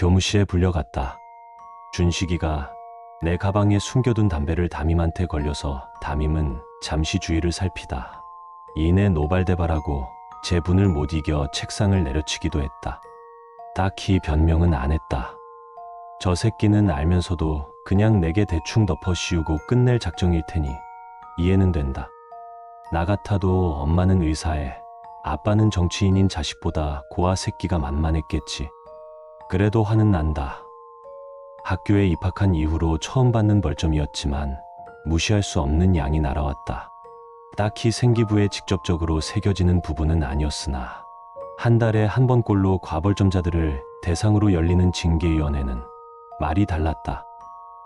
교무실에 불려갔다. 준식이가 내 가방에 숨겨둔 담배를 담임한테 걸려서 담임은 잠시 주위를 살피다 이내 노발대발하고 제 분을 못 이겨 책상을 내려치기도 했다. 딱히 변명은 안 했다. 저 새끼는 알면서도 그냥 내게 대충 덮어 씌우고 끝낼 작정일 테니 이해는 된다. 나 같아도 엄마는 의사에 아빠는 정치인인 자식보다 고아 새끼가 만만했겠지. 그래도 화는 난다. 학교에 입학한 이후로 처음 받는 벌점이었지만 무시할 수 없는 양이 날아왔다. 딱히 생기부에 직접적으로 새겨지는 부분은 아니었으나 한 달에 한 번꼴로 과벌점자들을 대상으로 열리는 징계위원회는 말이 달랐다.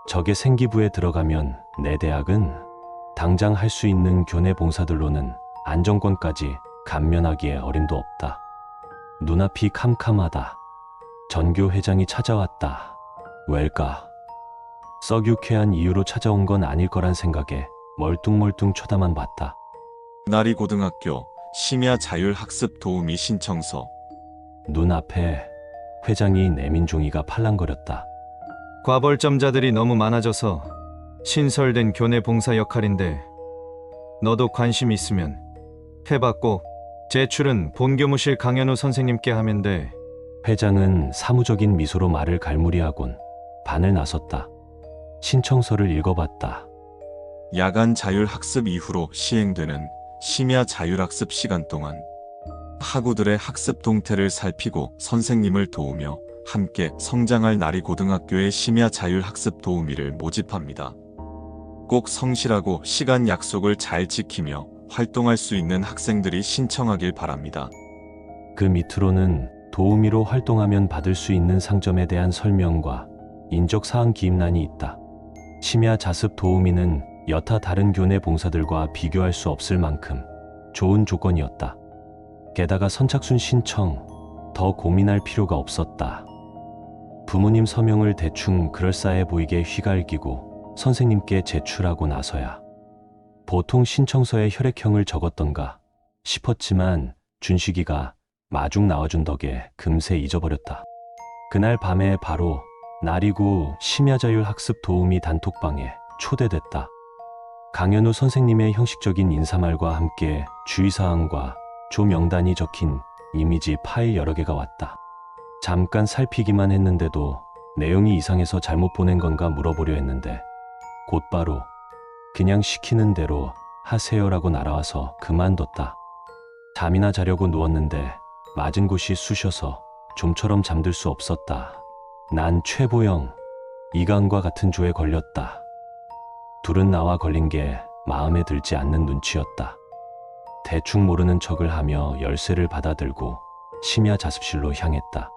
저게 생기부에 들어가면 내 대학은 당장 할 수 있는 교내 봉사들로는 안정권까지 감면하기에 어림도 없다. 눈앞이 캄캄하다. 전교 회장이 찾아왔다. 왜일까? 썩 유쾌한 이유로 찾아온 건 아닐 거란 생각에 멀뚱멀뚱 쳐다만 봤다. 나리고등학교 심야 자율학습 도우미 신청서. 눈앞에 회장이 내민 종이가 팔랑거렸다. 과벌점자들이 너무 많아져서 신설된 교내 봉사 역할인데 너도 관심 있으면 해봤고 제출은 본교무실 강현우 선생님께 하면 돼. 회장은 사무적인 미소로 말을 갈무리하곤 반을 나섰다. 신청서를 읽어봤다. 야간 자율학습 이후로 시행되는 심야 자율학습 시간 동안 학우들의 학습 동태를 살피고 선생님을 도우며 함께 성장할 나리고등학교의 심야 자율학습 도우미를 모집합니다. 꼭 성실하고 시간 약속을 잘 지키며 활동할 수 있는 학생들이 신청하길 바랍니다. 그 밑으로는 도우미로 활동하면 받을 수 있는 상점에 대한 설명과 인적사항 기입란이 있다. 심야 자습 도우미는 여타 다른 교내 봉사들과 비교할 수 없을 만큼 좋은 조건이었다. 게다가 선착순 신청, 더 고민할 필요가 없었다. 부모님 서명을 대충 그럴싸해 보이게 휘갈기고 선생님께 제출하고 나서야 보통 신청서에 혈액형을 적었던가 싶었지만 준식이가 마중 나와준 덕에 금세 잊어버렸다. 그날 밤에 바로 나리고 심야자율학습 도우미 단톡방에 초대됐다. 강현우 선생님의 형식적인 인사말과 함께 주의사항과 조 명단이 적힌 이미지 파일 여러 개가 왔다. 잠깐 살피기만 했는데도 내용이 이상해서 잘못 보낸 건가 물어보려 했는데 곧바로 그냥 시키는 대로 하세요라고 날아와서 그만뒀다. 잠이나 자려고 누웠는데 맞은 곳이 쑤셔서 좀처럼 잠들 수 없었다. 난 최보영, 이강과 같은 조에 걸렸다. 둘은 나와 걸린 게 마음에 들지 않는 눈치였다. 대충 모르는 척을 하며 열쇠를 받아들고 심야 자습실로 향했다.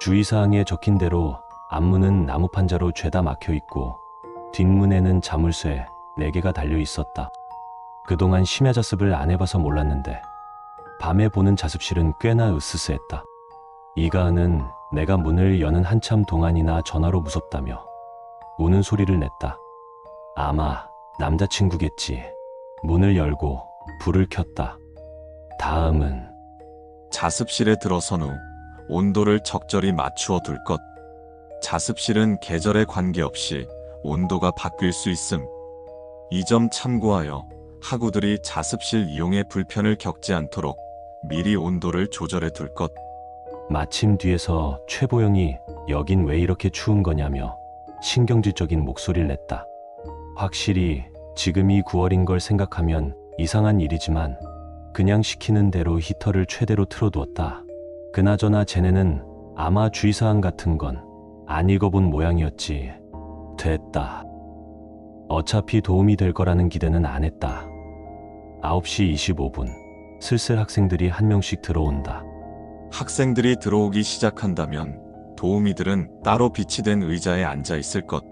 주의사항에 적힌 대로 앞문은 나무 판자로 죄다 막혀있고 뒷문에는 자물쇠 4개가 달려 있었다. 그동안 심야 자습을 안 해봐서 몰랐는데 밤에 보는 자습실은 꽤나 으스스했다. 이가은은 내가 문을 여는 한참 동안이나 전화로 무섭다며 우는 소리를 냈다. 아마 남자친구겠지. 문을 열고 불을 켰다. 다음은 자습실에 들어선 후 온도를 적절히 맞추어 둘 것. 자습실은 계절에 관계없이 온도가 바뀔 수 있음. 이 점 참고하여 학우들이 자습실 이용에 불편을 겪지 않도록 미리 온도를 조절해 둘 것. 마침 뒤에서 최보영이 여긴 왜 이렇게 추운 거냐며 신경질적인 목소리를 냈다. 확실히 지금이 9월인 걸 생각하면 이상한 일이지만 그냥 시키는 대로 히터를 최대로 틀어두었다. 그나저나 쟤네는 아마 주의사항 같은 건 안 읽어본 모양이었지. 됐다. 어차피 도움이 될 거라는 기대는 안 했다. 9시 25분 슬슬 학생들이 한 명씩 들어온다. 학생들이 들어오기 시작한다면 도우미들은 따로 비치된 의자에 앉아 있을 것.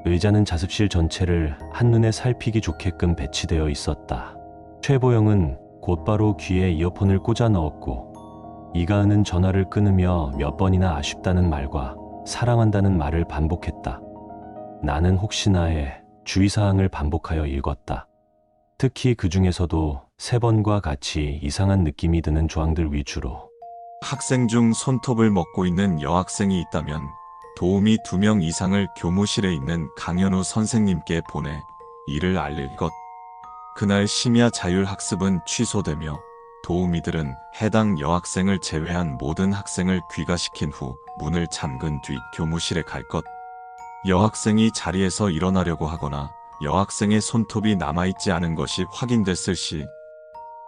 의자는 자습실 전체를 한눈에 살피기 좋게끔 배치되어 있었다. 최보영은 곧바로 귀에 이어폰을 꽂아 넣었고 이가은은 전화를 끊으며 몇 번이나 아쉽다는 말과 사랑한다는 말을 반복했다. 나는 혹시나에 주의사항을 반복하여 읽었다. 특히 그 중에서도 3번과 같이 이상한 느낌이 드는 조항들 위주로. 학생 중 손톱을 먹고 있는 여학생이 있다면 도우미 2명 이상을 교무실에 있는 강현우 선생님께 보내 이를 알릴 것. 그날 심야 자율학습은 취소되며 도우미들은 해당 여학생을 제외한 모든 학생을 귀가시킨 후 문을 잠근 뒤 교무실에 갈 것. 여학생이 자리에서 일어나려고 하거나 여학생의 손톱이 남아있지 않은 것이 확인됐을 시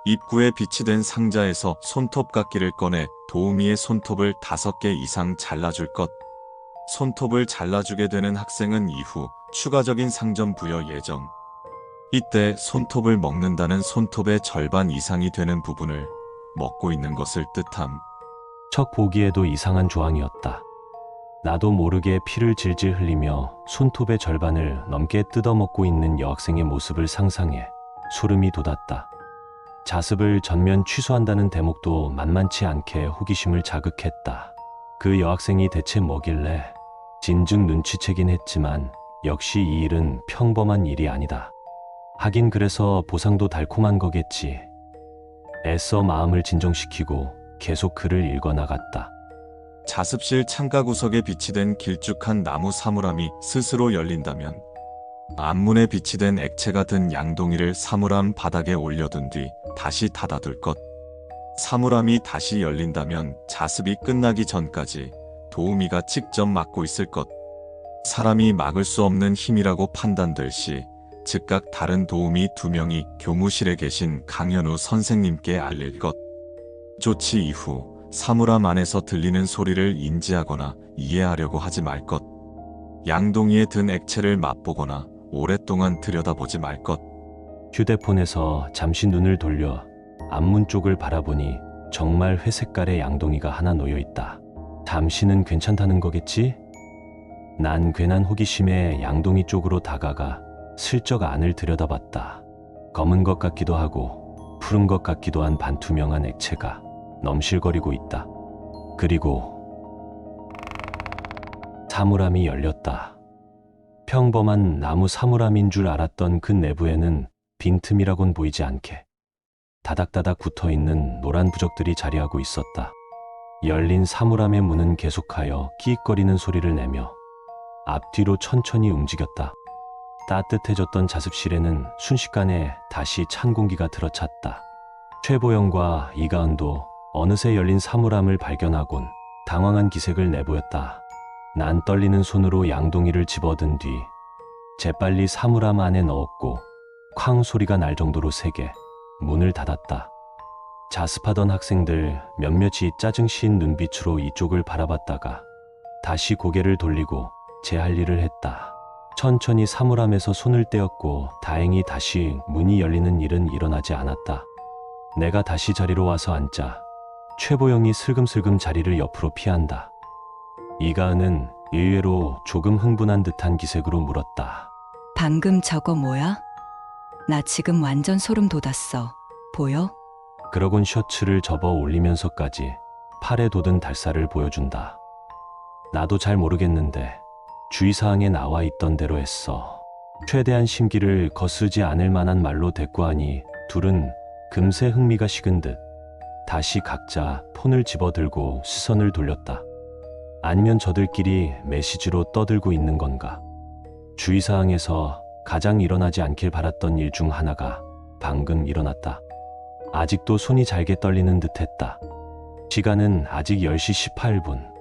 입구에 비치된 상자에서 손톱깎이를 꺼내 도우미의 손톱을 5개 이상 잘라줄 것. 손톱을 잘라주게 되는 학생은 이후 추가적인 상점 부여 예정. 이때 손톱을 먹는다는 손톱의 절반 이상이 되는 부분을 먹고 있는 것을 뜻함. 척 보기에도 이상한 조항이었다. 나도 모르게 피를 질질 흘리며 손톱의 절반을 넘게 뜯어먹고 있는 여학생의 모습을 상상해 소름이 돋았다. 자습을 전면 취소한다는 대목도 만만치 않게 호기심을 자극했다. 그 여학생이 대체 뭐길래 진즉 눈치채긴 했지만 역시 이 일은 평범한 일이 아니다. 하긴 그래서 보상도 달콤한 거겠지. 애써 마음을 진정시키고 계속 글을 읽어나갔다. 자습실 창가 구석에 비치된 길쭉한 나무 사물함이 스스로 열린다면 앞문에 비치된 액체가 든 양동이를 사물함 바닥에 올려둔 뒤 다시 닫아둘 것. 사물함이 다시 열린다면 자습이 끝나기 전까지 도우미가 직접 막고 있을 것. 사람이 막을 수 없는 힘이라고 판단될 시 즉각 다른 도우미 2명이 교무실에 계신 강현우 선생님께 알릴 것. 조치 이후 사물함 안에서 들리는 소리를 인지하거나 이해하려고 하지 말 것. 양동이에 든 액체를 맛보거나 오랫동안 들여다보지 말 것. 휴대폰에서 잠시 눈을 돌려 앞문 쪽을 바라보니 정말 회색깔의 양동이가 하나 놓여 있다. 잠시는 괜찮다는 거겠지? 난 괜한 호기심에 양동이 쪽으로 다가가 슬쩍 안을 들여다봤다. 검은 것 같기도 하고 푸른 것 같기도 한 반투명한 액체가 넘실거리고 있다. 그리고 사물함이 열렸다. 평범한 나무 사물함인 줄 알았던 그 내부에는 빈틈이라곤 보이지 않게 다닥다닥 붙어있는 노란 부적들이 자리하고 있었다. 열린 사물함의 문은 계속하여 끼익거리는 소리를 내며 앞뒤로 천천히 움직였다. 따뜻해졌던 자습실에는 순식간에 다시 찬 공기가 들어찼다. 최보영과 이가은도 어느새 열린 사물함을 발견하곤 당황한 기색을 내보였다. 난 떨리는 손으로 양동이를 집어든 뒤 재빨리 사물함 안에 넣었고 쾅 소리가 날 정도로 세게 문을 닫았다. 자습하던 학생들 몇몇이 짜증신 눈빛으로 이쪽을 바라봤다가 다시 고개를 돌리고 제 할 일을 했다. 천천히 사물함에서 손을 떼었고 다행히 다시 문이 열리는 일은 일어나지 않았다. 내가 다시 자리로 와서 앉자 최보영이 슬금슬금 자리를 옆으로 피한다. 이가은은 의외로 조금 흥분한 듯한 기색으로 물었다. 방금 저거 뭐야? 나 지금 완전 소름 돋았어. 보여? 그러곤 셔츠를 접어 올리면서까지 팔에 돋은 달살을 보여준다. 나도 잘 모르겠는데 주의사항에 나와 있던 대로 했어. 최대한 심기를 거스르지 않을 만한 말로 대꾸하니 둘은 금세 흥미가 식은 듯 다시 각자 폰을 집어들고 시선을 돌렸다. 아니면 저들끼리 메시지로 떠들고 있는 건가? 주의사항에서 가장 일어나지 않길 바랐던 일 중 하나가 방금 일어났다. 아직도 손이 잘게 떨리는 듯했다. 시간은 아직 10시 18분.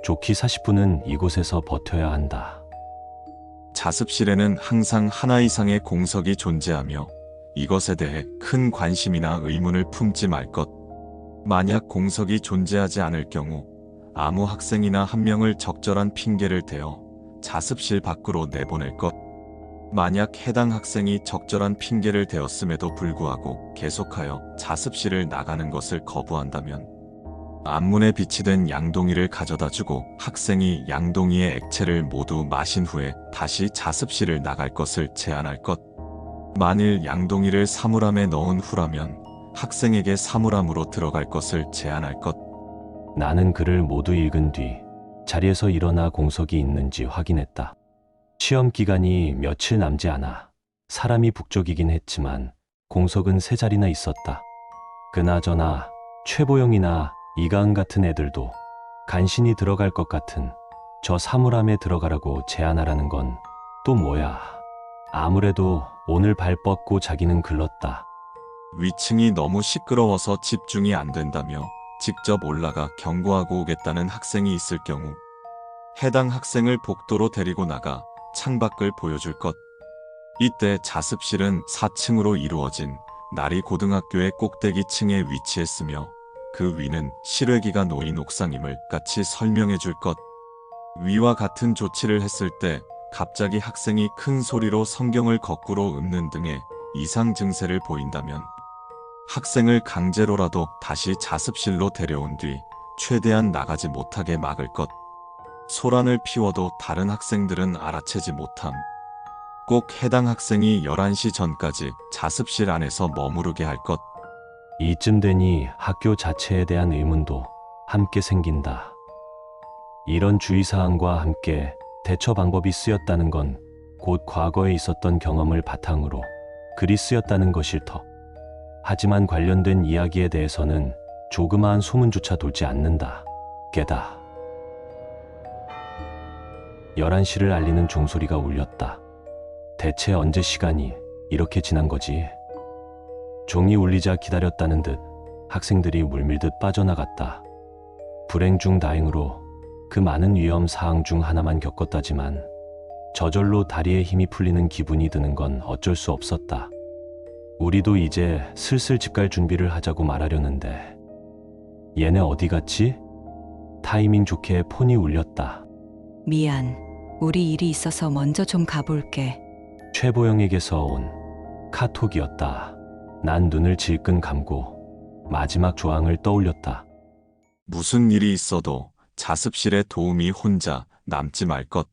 좋기 40분은 이곳에서 버텨야 한다. 자습실에는 항상 하나 이상의 공석이 존재하며 이것에 대해 큰 관심이나 의문을 품지 말 것. 만약 공석이 존재하지 않을 경우 아무 학생이나 한 명을 적절한 핑계를 대어 자습실 밖으로 내보낼 것. 만약 해당 학생이 적절한 핑계를 대었음에도 불구하고 계속하여 자습실을 나가는 것을 거부한다면 앞문에 비치된 양동이를 가져다 주고 학생이 양동이의 액체를 모두 마신 후에 다시 자습실을 나갈 것을 제안할 것. 만일 양동이를 사물함에 넣은 후라면 학생에게 사물함으로 들어갈 것을 제안할 것. 나는 글을 모두 읽은 뒤 자리에서 일어나 공석이 있는지 확인했다. 시험 기간이 며칠 남지 않아 사람이 북적이긴 했지만 공석은 3자리나 있었다. 그나저나 최보영이나 이가은 같은 애들도 간신히 들어갈 것 같은 저 사물함에 들어가라고 제안하라는 건 또 뭐야. 아무래도 오늘 발 뻗고 자기는 글렀다. 위층이 너무 시끄러워서 집중이 안 된다며 직접 올라가 경고하고 오겠다는 학생이 있을 경우 해당 학생을 복도로 데리고 나가 창밖을 보여줄 것. 이때 자습실은 4층으로 이루어진 나리 고등학교의 꼭대기층에 위치했으며 그 위는 실외기가 놓인 옥상임을 같이 설명해 줄 것. 위와 같은 조치를 했을 때 갑자기 학생이 큰 소리로 성경을 거꾸로 읊는 등의 이상 증세를 보인다면 학생을 강제로라도 다시 자습실로 데려온 뒤 최대한 나가지 못하게 막을 것. 소란을 피워도 다른 학생들은 알아채지 못함. 꼭 해당 학생이 11시 전까지 자습실 안에서 머무르게 할 것. 이쯤 되니 학교 자체에 대한 의문도 함께 생긴다. 이런 주의사항과 함께 대처 방법이 쓰였다는 건 곧 과거에 있었던 경험을 바탕으로 글이 쓰였다는 것일 터. 하지만 관련된 이야기에 대해서는 조그마한 소문조차 돌지 않는다. 게다 11시를 알리는 종소리가 울렸다. 대체 언제 시간이 이렇게 지난 거지? 종이 울리자 기다렸다는 듯 학생들이 물밀듯 빠져나갔다. 불행 중 다행으로 그 많은 위험 사항 중 하나만 겪었다지만 저절로 다리에 힘이 풀리는 기분이 드는 건 어쩔 수 없었다. 우리도 이제 슬슬 집 갈 준비를 하자고 말하려는데 얘네 어디 갔지? 타이밍 좋게 폰이 울렸다. 미안. 우리 일이 있어서 먼저 좀 가볼게. 최보영에게서 온 카톡이었다. 난 눈을 질끈 감고 마지막 조항을 떠올렸다. 무슨 일이 있어도 자습실에 도우미 혼자 남지 말 것.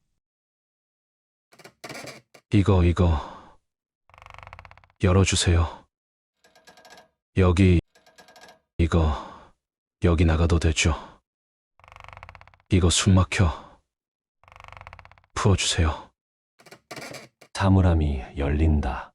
이거 열어주세요. 여기 나가도 되죠? 이거 숨 막혀. 풀어주세요. 사물함이 열린다.